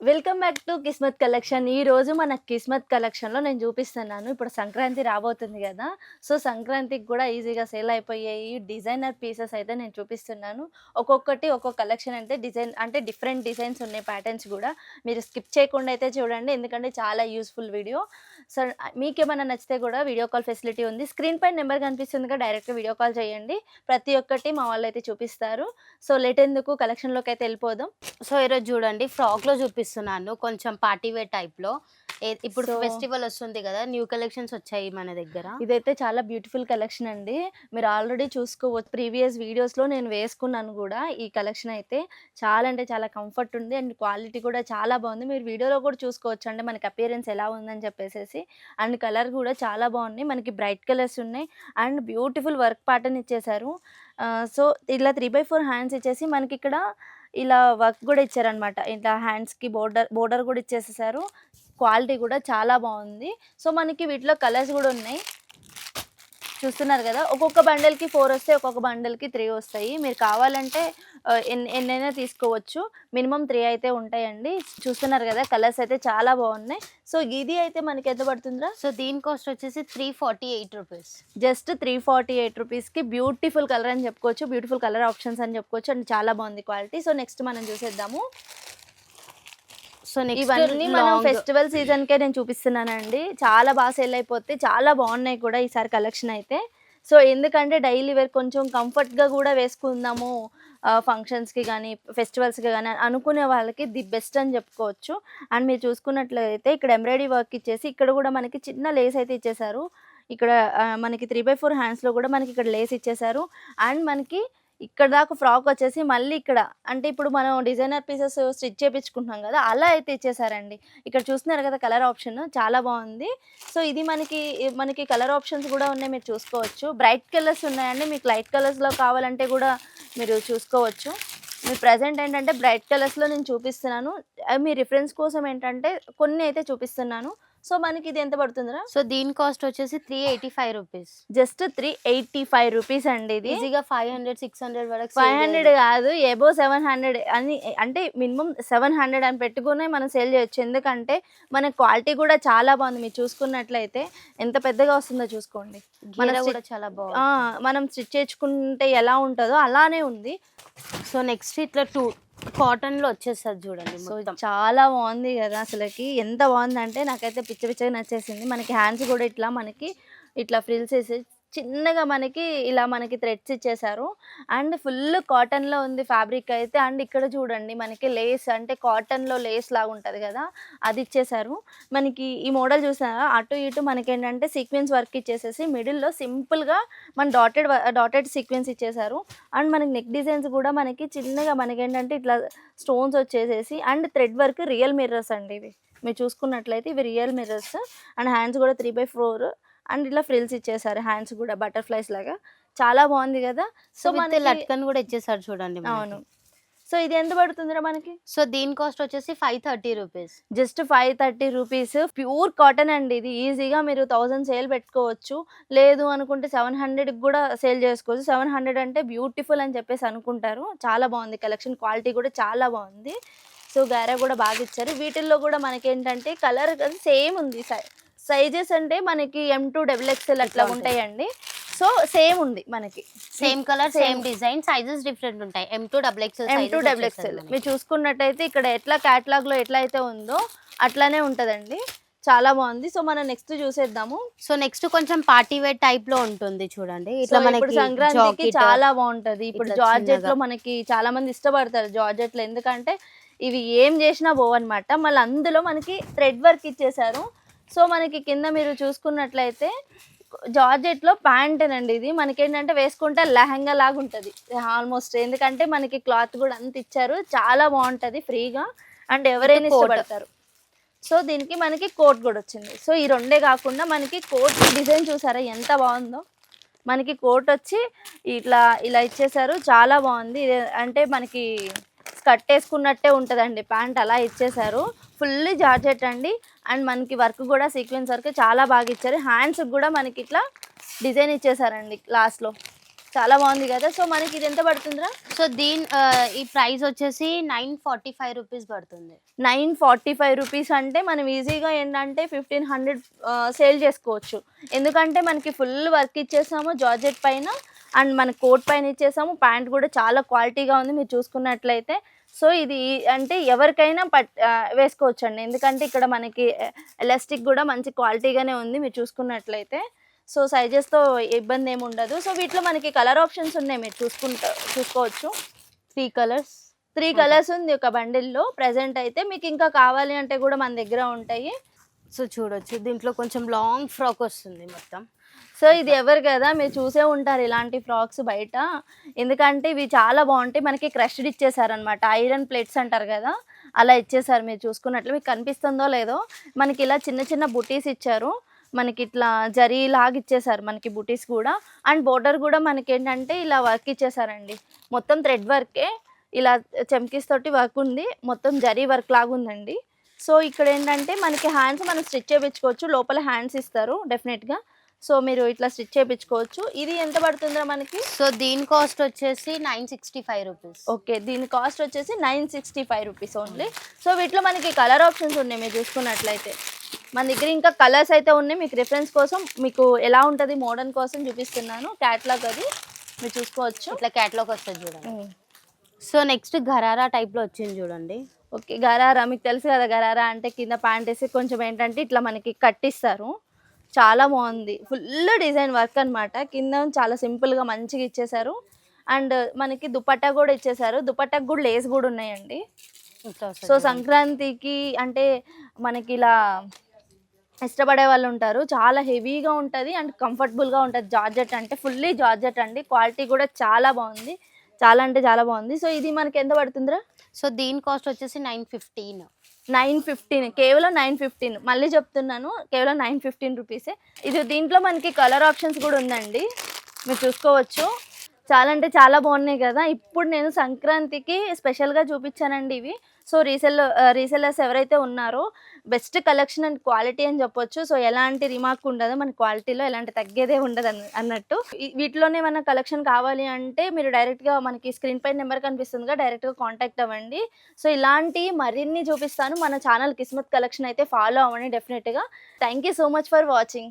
Welcome back to Kismat collection. ఈరోజు మన కిస్మత్ కలెక్షన్‌లో నేను చూపిస్తున్నాను. ఇప్పుడు సంక్రాంతి రాబోతుంది గదా! సో, సంక్రాంతికి గూడా ఈజీగా సేల్ అయిపోయేయి డిజైనర్ పీసెస్ అయితే నేను చూపిస్తున్నాను. ఒక్కొక్కటి ఒక్కొక్క కలెక్షన్ అంటే డిజైన్ అంటే డిఫరెంట్ డిజైన్స్ ఉన్నాయి ప్యాటర్న్స్ గూడా. మీరు స్కిప్ చేయకుండా అయితే చూడండి. ఎందుకంటే చాలా యూజ్‌ఫుల్ వీడియో. సో, మీకేమన్నా నచ్చితే గూడా వీడియో కాల్ ఫెసిలిటీ ఉంది. స్క్రీన్ పైన నెంబర్ కనిపిస్తుందిగా డైరెక్ట్‌గా వీడియో కాల్ చేయండి. ప్రతి ఒక్కటి మా వాళ్ళైతే చూపిస్తారు. సో, లేట్ ఎందుకు కలెక్షన్‌లోకైతే ఎళ్ళిపోదాం. సో, ఈరోజు చూడండి ఫ్రాక్‌లో చూపిస్తున్నాను. కొంచెం పార్టీ వేర్ టైప్‌లో. ఇప్పుడు సో ఫెస్టివల్ వస్తుంది గదా! న్యూ కలెక్షన్స్ వచ్చాయి మన దగ్గర. ఇదైతే చాలా బ్యూటిఫుల్ కలెక్షన్ అండి. మీరు ఆల్రెడీ చూసుకోవచ్చు. ప్రీవియస్ వీడియోస్‌లో నేను వేసుకున్నాను గూడా. ఈ కలెక్షన్ అయితే చాలా అంటే చాలా కంఫర్ట్ ఉంది. అండ్ క్వాలిటీ కూడా చాలా బాగుంది. మీరు వీడియోలో కూడా చూసుకోవచ్చు. అంటే మనకి అపియరెన్స్ ఎలా ఉందని చెప్పేసేసి. అండ్ కలర్ కూడా చాలా బాగున్నాయి. మనకి బ్రైట్ కలర్స్ ఉన్నాయి. అండ్ బ్యూటిఫుల్ వర్క్ ప్యాటర్న్ ఇచ్చేసారు. సో, ఇలా 3/4 హ్యాండ్స్ ఇచ్చేసి మనకిక్కడ ఇలా వర్క్ గూడా ఇచ్చారనమాట. ఇట్లా హ్యాండ్స్‌కి బోర్డర్ గూడా ఇచ్చేసేసారు. క్వాలిటీ గూడా చాలా బావుంది. సో, మనకి వీటిలో కలర్స్ గూడా ఉన్నాయి. చూస్తున్నారు గదా! ఒక్కొక్క బండిల్‌కి 4 వస్తాయి. ఒక్కొక్క బండిల్‌కి 3 వస్తాయి. మీరు కావాలంటే ఎన్నైనా తీసుకోవచ్చు. మినిమమ్ 3 అయితే ఉంటాయండి. చూస్తున్నారు గదా! కలర్స్ అయితే చాలా బావున్నాయి. సో, ఇది అయితే మనకి ఎంత పడుతుందిరా? సో, దీని కాస్ట్ వచ్చేసి 348 రూపీస్. జస్ట్ 348 రూపీస్‌కి బ్యూటిఫుల్ కలర్ అని చెప్పుకోవచ్చు. బ్యూటిఫుల్ కలర్ ఆప్షన్స్ అని చెప్పుకోవచ్చు. అండ్ చాలా బావుంది క్వాలిటీ. సో, నెక్స్ట్ మనం చూసేద్దాము. సో, నెక్స్ట్ ఇవన్నీ మనం ఫెస్టివల్ సీజన్‌కే నేను చూపిస్తున్నానండి. చాలా బాగా సేల్ అయిపోతాయి. చాలా బాగున్నాయి కూడా ఈసారి కలెక్షన్ అయితే. సో, ఎందుకంటే డైలీ వేర్ కొంచెం కంఫర్ట్‌గా కూడా వేసుకుందాము ఫంక్షన్స్‌కి గానీ, ఫెస్టివల్స్‌కి గానీ అనుకునే వాళ్ళకి ది బెస్ట్ అని చెప్పుకోవచ్చు. అండ్ మీరు చూసుకున్నట్లయితే ఇక్కడ ఎంబ్రాయిడరీ వర్క్ ఇచ్చేసి ఇక్కడ కూడా మనకి చిన్న లేస్ అయితే ఇచ్చేసారు. ఇక్కడ మనకి 3/4 హ్యాండ్స్‌లో కూడా మనకి ఇక్కడ లేస్ ఇచ్చేసారు. అండ్ మనకి ఇక్కడ దాకా ఫ్రాక్ వచ్చేసి మళ్ళీ ఇక్కడ అంటే ఇప్పుడు మనం డిజైనర్ పీసెస్ స్టిచ్ చేపించుకుంటున్నాం కదా! అలా అయితే ఇచ్చేసారండి. ఇక్కడ చూస్తున్నారు కదా కలర్ ఆప్షన్ చాలా బావుంది. సో, ఇది మనకి కలర్ ఆప్షన్స్ కూడా ఉన్నాయి మీరు చూసుకోవచ్చు. బ్రైట్ కలర్స్ ఉన్నాయండి. మీకు లైట్ కలర్స్‌లో కావాలంటే కూడా మీరు చూసుకోవచ్చు. మీరు ప్రెజెంట్ ఏంటంటే బ్రైట్ కలర్స్‌లో నేను చూపిస్తున్నాను. మీ రిఫరెన్స్ కోసం ఏంటంటే కొన్ని అయితే చూపిస్తున్నాను. సో, మనకి ఇది ఎంత పడుతుందిరా? సో, దీని కాస్ట్ వచ్చేసి 385 రూపీస్. జస్ట్ 385 రూపీస్ అండి ఇది. ఈజీగా 500, 600 వరకు 500 కాదు అబోవ్ 700 అని అంటే మినిమమ్ 700 అని పెట్టుకునే మనం సేల్ చేయొచ్చు. ఎందుకంటే మన క్వాలిటీ కూడా చాలా బాగుంది. మీరు చూసుకున్నట్లయితే ఎంత పెద్దగా వస్తుందో చూసుకోండి. మన కూడా చాలా బాగుంది. మనం స్టిచ్ చేసుకుంటే ఎలా ఉంటుందో అలానే ఉంది. సో, నెక్స్ట్ ఇట్లా కాటన్‌లో వచ్చేస్తది చూడండి సో, మొత్తం. చాలా బాగుంది కదా! అసలకి ఎంత బాగుందంటే నాకైతే పిచ్చ పిచ్చగా నచ్చేసింది. మనకి హ్యాండ్స్ కూడా ఇట్లా ఫ్రిల్స్ ఏసి చిన్నగా ఇలా మనకి థ్రెడ్స్ ఇచ్చేసారు. అండ్ ఫుల్ కాటన్‌లో ఉంది ఫ్యాబ్రిక్ అయితే. అండ్ ఇక్కడ చూడండి మనకి లేస్ అంటే కాటన్‌లో లేస్ లాగా ఉంటది కదా! అది ఇచ్చేసారు. మనకి ఈ మోడల్ చూసారా అటు ఇటు మనకేంటంటే సీక్వెన్స్ వర్క్ ఇచ్చేసేసి మిడిల్‌లో సింపుల్‌గా మన డాటెడ్ సీక్వెన్స్ ఇచ్చేసారు. అండ్ మనకి నెక్ డిజైన్స్ కూడా మనకి చిన్నగా మనకేంటంటే ఇట్లా స్టోన్స్ వచ్చేసేసి and thread work real mirrors అండి ఇవి. మీరు చూసుకున్నట్లయితే ఇవి రియల్ మిర్రర్స్. అండ్ హ్యాండ్స్ కూడా 3/4 అండ్ ఇలా ఫ్రిల్స్ ఇచ్చేసారు. హ్యాండ్స్ కూడా బటర్‌ఫ్లైస్ లాగా. చాలా బాగుంది కదా! సో, విత్ లట్కన్ కూడా ఇచ్చేసారు చూడండి మనకి. అవును. సో, ఇది ఎంత పడుతుందిరా మనకి? సో, దీని కాస్ట్ వచ్చేసి 530 rupees. Just 530 rupees. Pure cotton అండి ఇది. ఈజీగా మీరు 1000 సేల్ పెట్టుకోవచ్చు. లేదు అనుకుంటే 700కి కూడా సేల్ చేసుకోవచ్చు. 700 అంటే బ్యూటిఫుల్ అని చెప్పేసి అనుకుంటారు. చాలా బాగుంది కలెక్షన్. క్వాలిటీ కూడా చాలా బాగుంది. సో, గారా కూడా బాగా ఇచ్చారు. వీటిల్లో కూడా మనకేంటంటే కలర్ సేమ్ ఉంది. సైజెస్ అంటే మనకి M2 XXL అట్లా ఉంటాయండి. సో, సేమ్ ఉంది మనకి. Same colour, same design, sizes different ఉంటాయి. M2 XXL. మీరు చూసుకున్నట్టయితే ఇక్కడ ఎట్లా క్యాటలాగ్‌లో ఎట్లా అయితే ఉందో అట్లానే ఉంటదండి. చాలా బాగుంది. సో, మనం నెక్స్ట్ చూసేద్దాము. సో, నెక్స్ట్ కొంచెం పార్టీ వేర్ టైప్‌లో ఉంటుంది చూడండి. ఇట్లా ఇప్పుడు మనకి సంక్రాంతికి జాకెట్ చాలా బాగుంటది. ఇప్పుడు ఇట్లా జార్జెట్‌లో చిన్నగా. మనకి చాలా మంది ఇష్టపడతారు జార్జెట్‌లో. ఎందుకంటే ఇవి ఏం చేసినా పోవన్నమాట. మళ్ళీ అందులో మనకి థ్రెడ్ వర్క్ ఇచ్చేసారు. సో, మనకి కింద మీరు చూసుకున్నట్లయితే జార్జెట్‌లో ప్యాంటేనండి ఇది. మనకేంటంటే వేసుకుంటే లెహంగా లాగా ఉంటది ఆల్మోస్ట్. ఎందుకంటే మనకి క్లాత్ కూడా అంత ఇచ్చారు. చాలా బాగుంటది ఫ్రీగా. అండ్ ఎవరైనా ఇష్టపడతారు. సో, దీనికి మనకి కోట్ కూడా వచ్చింది. సో, ఈ రెండే కాకుండా మనకి కోట్ డిజైన్ చూసారా ఎంత బాగుందో. మనకి కోట్ వచ్చి ఇలా ఇచ్చేసారు. చాలా బాగుంది. ఇది అంటే మనకి స్కర్ట్ వేసుకున్నట్టే ఉంటుందండి. ప్యాంట్ అలా ఇచ్చేసారు. ఫుల్లీ జార్జెట్ అండి. అండ్ మనకి వర్క్ కూడా సీక్వెన్స్ వర్క్ చాలా బాగా ఇచ్చారు. హ్యాండ్స్కి కూడా మనకి ఇట్లా డిజైన్ ఇచ్చేసారండి లాస్ట్‌లో. చాలా బాగుంది కదా. సో మనకి ఇది ఎంత పడుతుందిరా? సో ఈ ప్రైస్ వచ్చేసి 945 రూపీస్ పడుతుంది. 945 రూపీస్ అంటే మనం ఈజీగా ఏంటంటే 1500 సేల్ చేసుకోవచ్చు. ఎందుకంటే మనకి ఫుల్ వర్క్ ఇచ్చేసాము జార్జెట్ పైన, అండ్ మన కోట్ పైన ఇచ్చేసాము. ప్యాంట్ కూడా చాలా క్వాలిటీగా ఉంది మీరు చూసుకున్నట్లయితే. సో ఇది అంటే ఎవరికైనా వేసుకోవచ్చు అండి. ఎందుకంటే ఇక్కడ మనకి ఎలాస్టిక్ కూడా మంచి క్వాలిటీగానే ఉంది మీరు చూసుకున్నట్లయితే. సో సైజెస్తో ఇబ్బంది ఏమి ఉండదు. సో వీటిలో మనకి కలర్ ఆప్షన్స్ ఉన్నాయి, మీరు చూసుకోవచ్చు. 3 కలర్స్. 3 కలర్స్ ఉంది ఒక బండిల్లో ప్రెజెంట్ అయితే. మీకు ఇంకా కావాలి అంటే కూడా మన దగ్గర ఉంటాయి. సో చూడొచ్చు, దీంట్లో కొంచెం లాంగ్ ఫ్రాక్ వస్తుంది మొత్తం. సో ఇది ఎవరు కదా, మీరు చూసే ఉంటారు ఇలాంటి ఫ్రాక్స్ బయట. ఎందుకంటే ఇవి చాలా బాగుంటాయి. మనకి క్రష్డ్ ఇచ్చేసారనమాట, ఐరన్ ప్లేట్స్ అంటారు కదా, అలా ఇచ్చేసారు. మీరు చూసుకున్నట్లు మీకు కనిపిస్తుందో లేదో, మనకి ఇలా చిన్న చిన్న బుటీస్ ఇచ్చారు. మనకి ఇట్లా జరీ లాగా ఇచ్చేసారు మనకి బుటీస్ కూడా. అండ్ బోర్డర్ కూడా మనకి ఏంటంటే ఇలా వర్క్ ఇచ్చేసారండి. మొత్తం థ్రెడ్ వర్కే, ఇలా చెమ్కీస్ తోటి వర్క్ ఉంది, మొత్తం జరీ వర్క్ లాగా ఉందండి. సో ఇక్కడ ఏంటంటే మనకి హ్యాండ్స్ మనం స్టిచ్ చేయించుకోవచ్చు, లోపల హ్యాండ్స్ ఇస్తారు డెఫినెట్గా. సో మీరు ఇట్లా స్టిచ్ చేయించుకోవచ్చు. ఇది ఎంత పడుతుందో మనకి? సో దీని కాస్ట్ వచ్చేసి 965 రూపీస్. ఓకే, దీని కాస్ట్ వచ్చేసి 965 రూపీస్ ఓన్లీ. సో వీటిలో మనకి కలర్ ఆప్షన్స్ ఉన్నాయి మీరు చూసుకున్నట్లయితే. మన దగ్గర ఇంకా కలర్స్ అయితే ఉన్నాయి. మీకు రిఫరెన్స్ కోసం మీకు ఎలా ఉంటుంది మోడర్న్ కోసం చూపిస్తున్నాను. క్యాట్లాగ్ అది మీరు చూసుకోవచ్చు. ఇట్లా క్యాట్లాగ్ వస్తుంది చూడండి. సో నెక్స్ట్ గరారా టైప్లో వచ్చింది చూడండి. ఓకే, గరారా మీకు తెలుసు కదా, గరారా అంటే కింద ప్యాంట్ వేసి కొంచెం ఏంటంటే ఇట్లా మనకి కట్టిస్తారు. చాలా బాగుంది, ఫుల్ డిజైన్ వర్క్ అనమాట. కింద చాలా సింపుల్గా మంచిగా ఇచ్చేసారు. అండ్ మనకి దుపట్టా కూడా ఇచ్చేసారు. దుపట్టాకు కూడా లేస్ కూడా ఉన్నాయండి. సో సంక్రాంతికి అంటే మనకి ఇలా ఇష్టపడే వాళ్ళు ఉంటారు. చాలా హెవీగా ఉంటుంది అండ్ కంఫర్టబుల్గా ఉంటుంది. జార్జెట్ అంటే ఫుల్లీ జార్జెట్ అండి. క్వాలిటీ కూడా చాలా బాగుంది, చాలా అంటే చాలా బాగుంది. సో ఇది మనకి ఎంత పడుతుందిరా? సో దీని కాస్ట్ వచ్చేసి 915. 915, కేవలం 915. మళ్ళీ చెప్తున్నాను, కేవలం 915 రూపీసే. ఇది దీంట్లో మనకి కలర్ ఆప్షన్స్ కూడా ఉందండి, మీరు చూసుకోవచ్చు. చాలా అంటే చాలా బాగున్నాయి కదా. ఇప్పుడు నేను సంక్రాంతికి స్పెషల్గా చూపించానండి ఇవి. సో రీసెల్లర్స్ ఎవరైతే ఉన్నారో బెస్ట్ కలెక్షన్ అండ్ క్వాలిటీ అని చెప్పొచ్చు. సో ఎలాంటి రిమార్క్ ఉండదు, మన క్వాలిటీలో ఎలాంటి తగ్గేదే ఉండదు అన్నట్టు. వీటిలోనే ఏమైనా కలెక్షన్ కావాలి అంటే మీరు డైరెక్ట్గా మనకి స్క్రీన్ పై నెంబర్ కనిపిస్తుందిగా, డైరెక్ట్గా కాంటాక్ట్ అవ్వండి. సో ఇలాంటి మరిన్ని చూపిస్తాను. మన ఛానల్ కిస్మత్ కలెక్షన్ అయితే ఫాలో అవ్వండి డెఫినెట్గా. Thank you so much for watching.